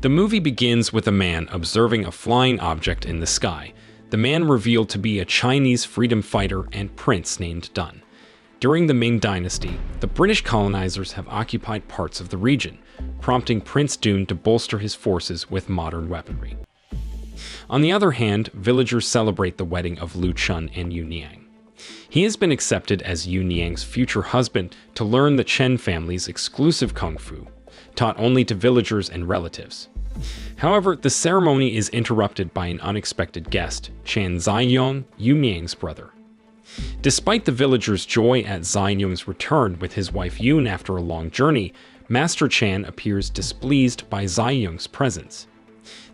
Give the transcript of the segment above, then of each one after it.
The movie begins with a man observing a flying object in the sky. The man revealed to be a Chinese freedom fighter and prince named Dun. During the Ming Dynasty, the British colonizers have occupied parts of the region, prompting Prince Dun to bolster his forces with modern weaponry. On the other hand, villagers celebrate the wedding of Lu Chun and Yu Niang. He has been accepted as Yu Niang's future husband to learn the Chen family's exclusive kung fu, taught only to villagers and relatives. However, the ceremony is interrupted by an unexpected guest, Chan Ziyong, Yu Niang's brother. Despite the villagers' joy at Ziyong's return with his wife Yun after a long journey, Master Chan appears displeased by Ziyong's presence.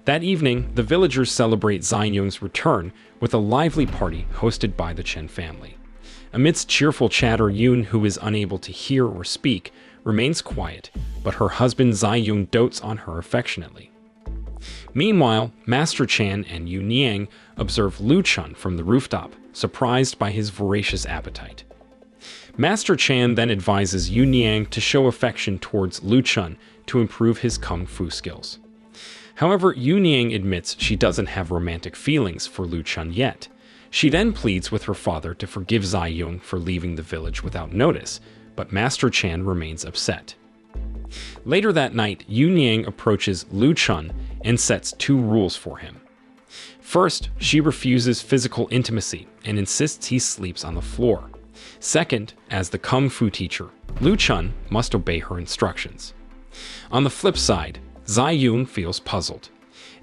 That evening, the villagers celebrate Ziyong's return with a lively party hosted by the Chen family. Amidst cheerful chatter, Yun, who is unable to hear or speak, remains quiet, but her husband Ziyong dotes on her affectionately. Meanwhile, Master Chan and Yu Niang observe Lu Chun from the rooftop, surprised by his voracious appetite. Master Chan then advises Yu Niang to show affection towards Lu Chun to improve his kung fu skills. However, Yu Niang admits she doesn't have romantic feelings for Lu Chun yet. She then pleads with her father to forgive Ziyong for leaving the village without notice, but Master Chan remains upset. Later that night, Yu Niang approaches Lu Chun and sets 2 rules for him. First, she refuses physical intimacy and insists he sleeps on the floor. Second, as the kung fu teacher, Lu Chun must obey her instructions. On the flip side, Ziyong feels puzzled,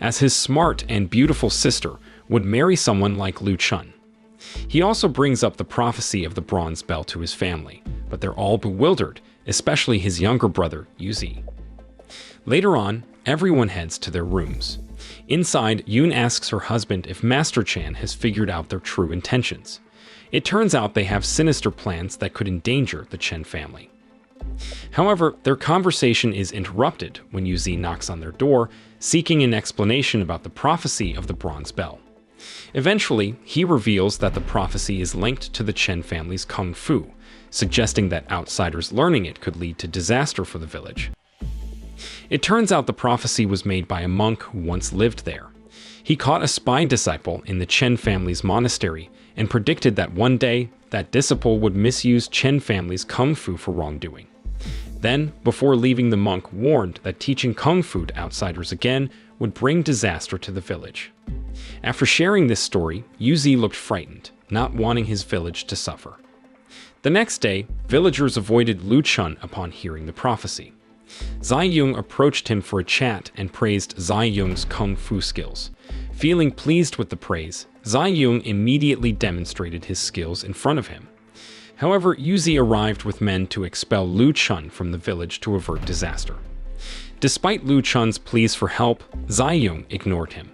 as his smart and beautiful sister would marry someone like Lu Chun. He also brings up the prophecy of the bronze bell to his family, but they're all bewildered, especially his younger brother, Yuzi. Later on, everyone heads to their rooms. Inside, Yun asks her husband if Master Chan has figured out their true intentions. It turns out they have sinister plans that could endanger the Chen family. However, their conversation is interrupted when Yuzi knocks on their door, seeking an explanation about the prophecy of the bronze bell. Eventually, he reveals that the prophecy is linked to the Chen family's kung fu, suggesting that outsiders learning it could lead to disaster for the village. It turns out the prophecy was made by a monk who once lived there. He caught a spy disciple in the Chen family's monastery and predicted that one day, that disciple would misuse Chen family's kung fu for wrongdoing. Then, before leaving, the monk warned that teaching kung fu to outsiders again would bring disaster to the village. After sharing this story, Yuzi looked frightened, not wanting his village to suffer. The next day, villagers avoided Lu Chun upon hearing the prophecy. Ziyong approached him for a chat and praised Ziyong's kung fu skills. Feeling pleased with the praise, Ziyong immediately demonstrated his skills in front of him. However, Yuzi arrived with men to expel Lu Chun from the village to avert disaster. Despite Lu Chun's pleas for help, Ziyong ignored him.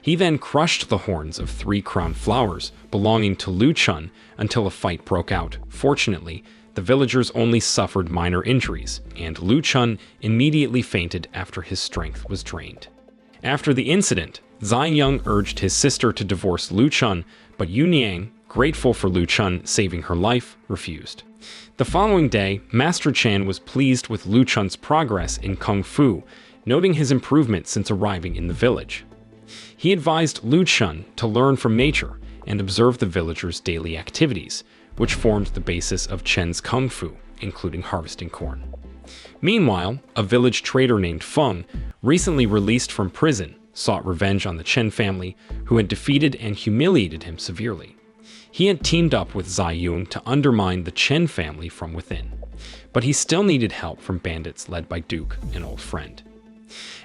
He then crushed the horns of 3 crown flowers belonging to Lu Chun until a fight broke out. Fortunately, the villagers only suffered minor injuries, and Lu Chun immediately fainted after his strength was drained. After the incident, Ziyong urged his sister to divorce Lu Chun, but Yu Niang, grateful for Lu Chun saving her life, refused. The following day, Master Chan was pleased with Lu Chun's progress in kung fu, noting his improvement since arriving in the village. He advised Lu Chun to learn from nature and observe the villagers' daily activities, which formed the basis of Chen's kung fu, including harvesting corn. Meanwhile, a village trader named Feng, recently released from prison, sought revenge on the Chen family, who had defeated and humiliated him severely. He had teamed up with Ziyong to undermine the Chen family from within, but he still needed help from bandits led by Duke, an old friend.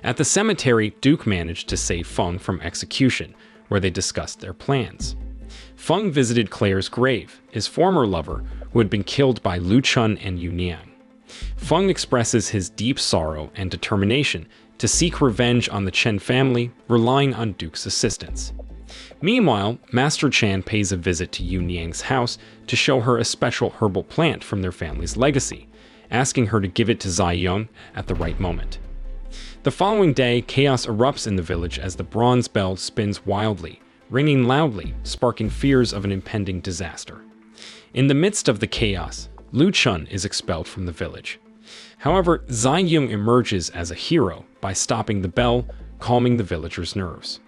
At the cemetery, Duke managed to save Feng from execution, where they discussed their plans. Feng visited Claire's grave, his former lover, who had been killed by Lu Chun and Yu Niang. Feng expresses his deep sorrow and determination to seek revenge on the Chen family, relying on Duke's assistance. Meanwhile, Master Chan pays a visit to Yu Niang's house to show her a special herbal plant from their family's legacy, asking her to give it to Ziyong at the right moment. The following day, chaos erupts in the village as the bronze bell spins wildly, ringing loudly, sparking fears of an impending disaster. In the midst of the chaos, Lu Chun is expelled from the village. However, Zai Yung emerges as a hero by stopping the bell, calming the villagers' nerves.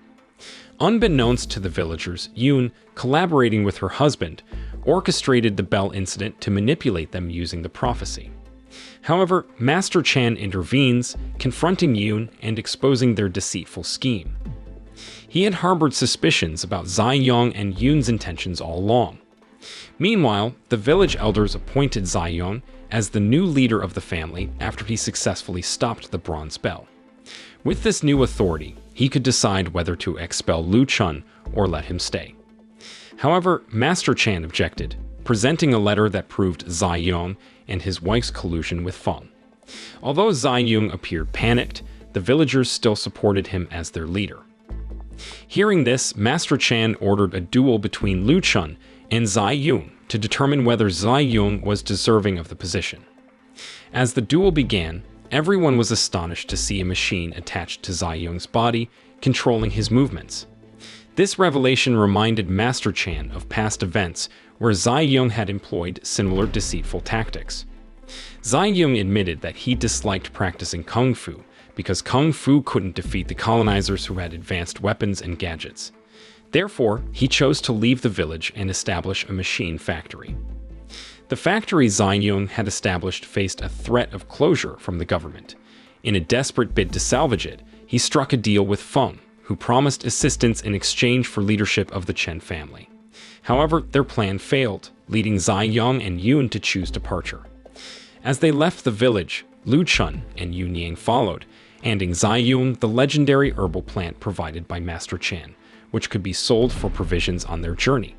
Unbeknownst to the villagers, Yoon, collaborating with her husband, orchestrated the bell incident to manipulate them using the prophecy. However, Master Chan intervenes, confronting Yoon and exposing their deceitful scheme. He had harbored suspicions about Zai Yung and Yoon's intentions all along. Meanwhile, the village elders appointed Zai Yung as the new leader of the family after he successfully stopped the bronze bell. With this new authority, he could decide whether to expel Lu Chun or let him stay. However, Master Chan objected, presenting a letter that proved Zai Yung and his wife's collusion with Feng. Although Zai Yung appeared panicked, the villagers still supported him as their leader. Hearing this, Master Chan ordered a duel between Lu Chun and Zai Yung to determine whether Zai Yung was deserving of the position. As the duel began, everyone was astonished to see a machine attached to Zai Yung's body, controlling his movements. This revelation reminded Master Chan of past events where Zai Yung had employed similar deceitful tactics. Zai Yung admitted that he disliked practicing kung fu because kung fu couldn't defeat the colonizers who had advanced weapons and gadgets. Therefore, he chose to leave the village and establish a machine factory. The factory Zai Yung had established faced a threat of closure from the government. In a desperate bid to salvage it, he struck a deal with Feng, who promised assistance in exchange for leadership of the Chen family. However, their plan failed, leading Zai Yung and Yoon to choose departure. As they left the village, Lu Chun and Yu Niang followed, handing Zai Yung the legendary herbal plant provided by Master Chan, which could be sold for provisions on their journey.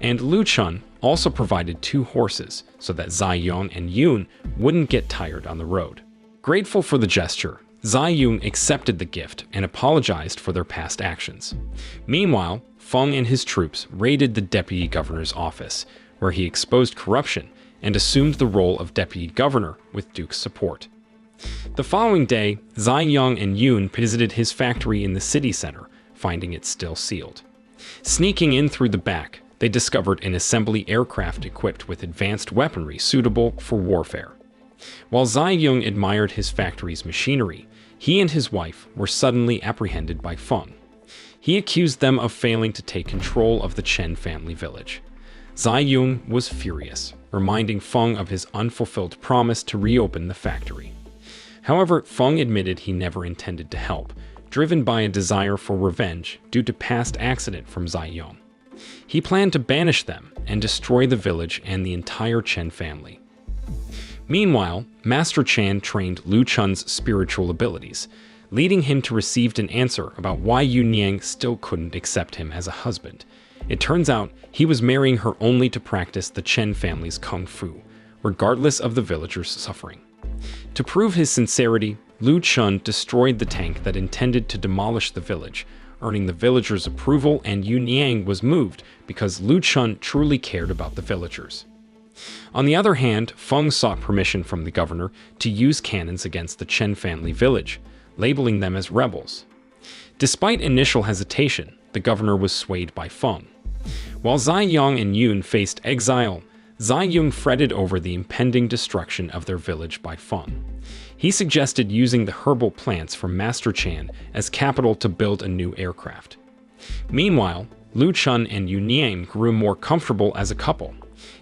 And Lu Chun also provided 2 horses so that Zai Yung and Yoon wouldn't get tired on the road. Grateful for the gesture, Zai Yung accepted the gift and apologized for their past actions. Meanwhile, Feng and his troops raided the deputy governor's office, where he exposed corruption and assumed the role of deputy governor with Duke's support. The following day, Zai Yung and Yoon visited his factory in the city center, finding it still sealed. Sneaking in through the back, they discovered an assembly aircraft equipped with advanced weaponry suitable for warfare. While Zai Yung admired his factory's machinery, he and his wife were suddenly apprehended by Feng. He accused them of failing to take control of the Chen family village. Zai Yung was furious, reminding Feng of his unfulfilled promise to reopen the factory. However, Feng admitted he never intended to help, driven by a desire for revenge due to past accident from Zai Yung. He planned to banish them and destroy the village and the entire Chen family. Meanwhile, Master Chan trained Lu Chun's spiritual abilities, leading him to receive an answer about why Yu Niang still couldn't accept him as a husband. It turns out he was marrying her only to practice the Chen family's kung fu, regardless of the villagers' suffering. To prove his sincerity, Lu Chun destroyed the tank that intended to demolish the village, earning the villagers' approval, and Yu Niang was moved because Lu Chun truly cared about the villagers. On the other hand, Feng sought permission from the governor to use cannons against the Chen family village, labeling them as rebels. Despite initial hesitation, the governor was swayed by Feng. While Zai Yung and Yoon faced exile, Zai Yung fretted over the impending destruction of their village by Feng. He suggested using the herbal plants from Master Chan as capital to build a new aircraft. Meanwhile, Lu Chun and Yu Niang grew more comfortable as a couple.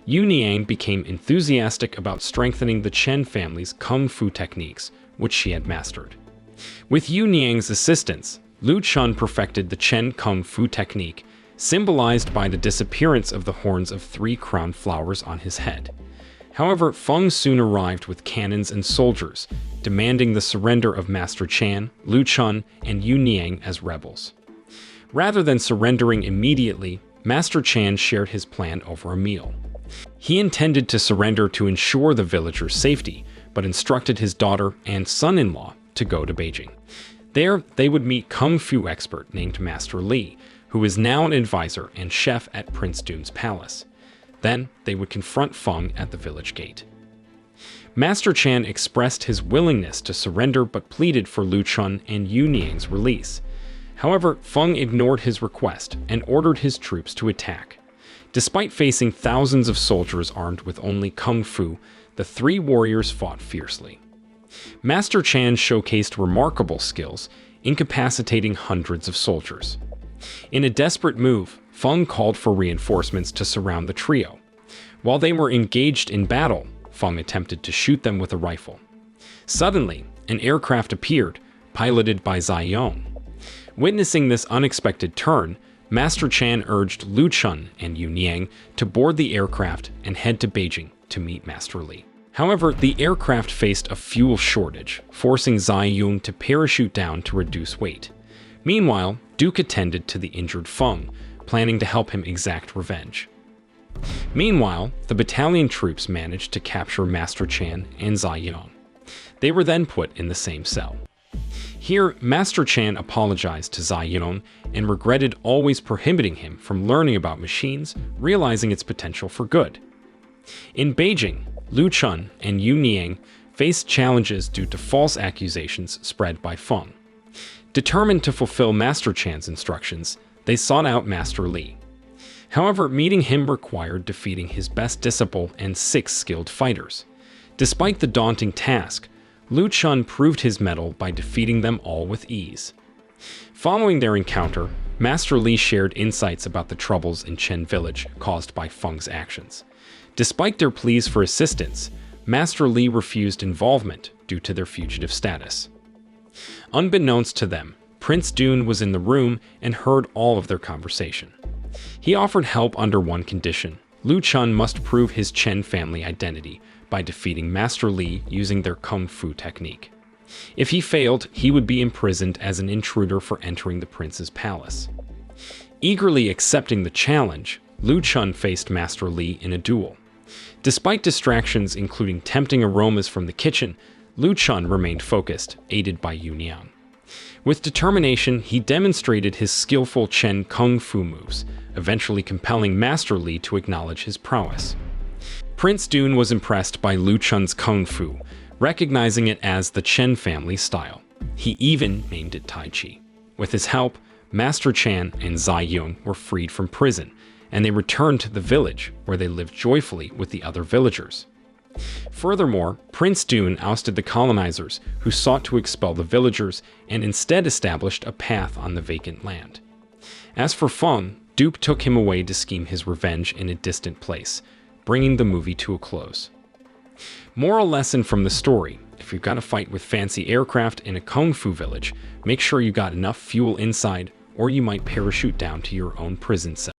Yu Niang became enthusiastic about strengthening the Chen family's kung fu techniques, which she had mastered. With Yu Niang's assistance, Lu Chun perfected the Chen kung fu technique, symbolized by the disappearance of the horns of 3 crown flowers on his head. However, Feng soon arrived with cannons and soldiers, demanding the surrender of Master Chan, Lu Chun, and Yu Niang as rebels. Rather than surrendering immediately, Master Chan shared his plan over a meal. He intended to surrender to ensure the villagers' safety, but instructed his daughter and son-in-law to go to Beijing. There, they would meet kung fu expert named Master Li, who is now an advisor and chef at Prince Dun's palace. Then, they would confront Feng at the village gate. Master Chan expressed his willingness to surrender but pleaded for Lu Chun and Yu Niang's release. However, Feng ignored his request and ordered his troops to attack. Despite facing thousands of soldiers armed with only kung fu, the three warriors fought fiercely. Master Chan showcased remarkable skills, incapacitating hundreds of soldiers. In a desperate move, Feng called for reinforcements to surround the trio. While they were engaged in battle, Feng attempted to shoot them with a rifle. Suddenly, an aircraft appeared, piloted by Zai Yong. Witnessing this unexpected turn, Master Chan urged Lu Chun and Yu Niang to board the aircraft and head to Beijing to meet Master Li. However, the aircraft faced a fuel shortage, forcing Zai Yong to parachute down to reduce weight. Meanwhile, Duke attended to the injured Feng, planning to help him exact revenge. Meanwhile, the battalion troops managed to capture Master Chan and Zai Yong. They were then put in the same cell. Here, Master Chan apologized to Zai Yong and regretted always prohibiting him from learning about machines, realizing its potential for good. In Beijing, Lu Chun and Yu Niang faced challenges due to false accusations spread by Feng. Determined to fulfill Master Chan's instructions, they sought out Master Li. However, meeting him required defeating his best disciple and 6 skilled fighters. Despite the daunting task, Lu Chun proved his mettle by defeating them all with ease. Following their encounter, Master Li shared insights about the troubles in Chen Village caused by Feng's actions. Despite their pleas for assistance, Master Li refused involvement due to their fugitive status. Unbeknownst to them, Prince Dune was in the room and heard all of their conversation. He offered help under one condition: Lu Chun must prove his Chen family identity by defeating Master Li using their kung fu technique. If he failed, he would be imprisoned as an intruder for entering the prince's palace. Eagerly accepting the challenge, Lu Chun faced Master Li in a duel. Despite distractions including tempting aromas from the kitchen, Lu Chun remained focused, aided by Yu Niang. With determination, he demonstrated his skillful Chen kung fu moves, eventually compelling Master Li to acknowledge his prowess. Prince Dune was impressed by Lu Chun's kung fu, recognizing it as the Chen family style. He even named it Tai Chi. With his help, Master Chan and Zai Yong were freed from prison, and they returned to the village, where they lived joyfully with the other villagers. Furthermore, Prince Dune ousted the colonizers who sought to expel the villagers and instead established a path on the vacant land. As for Feng, Duke took him away to scheme his revenge in a distant place, bringing the movie to a close. Moral lesson from the story: if you've got to fight with fancy aircraft in a kung fu village, make sure you got enough fuel inside, or you might parachute down to your own prison cell.